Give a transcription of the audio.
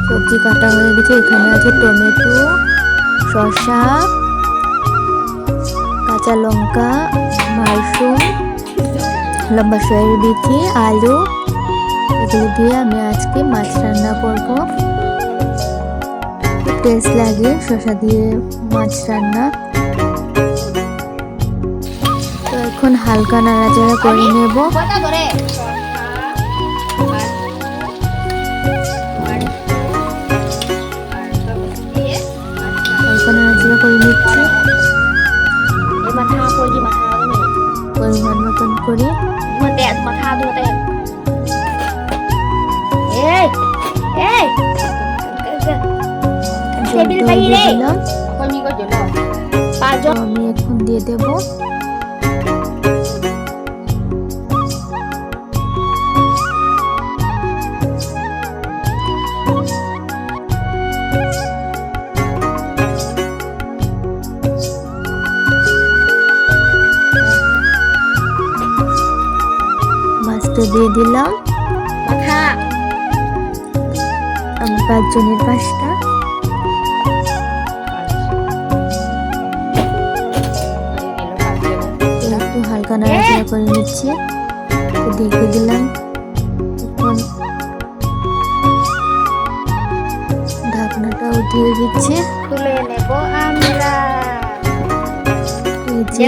সবজি কাটা হয়ে গেছে। এখানে আছে টমেটো, শসা, কাঁচা লঙ্কা, মাশরুম, লম্বা সয়ের বিচি, আলু। এগুলো দিয়ে আমি আজকে মাছ রান্না করব। টেস্ট লাগে শসা দিয়ে মাছ রান্না। তো এখন হালকা নাড়াচাড়া করে নেব। হালকা নাড়াচাড়া করে নিচ্ছি পরিমাণ মতন করে। জলটা দিয়ে দিলাম। তো আমি এখন দিয়ে দেব মাছটা দিয়ে দিলাম। আমি 5 জনের 5টা। একটু হালকা নাড়াচাড়া করে নিচ্ছি। ঢেকে দিলাম। এখন ঢাকনাটা উঠিয়ে দিচ্ছি। খুলে নেব আমরা। এই যে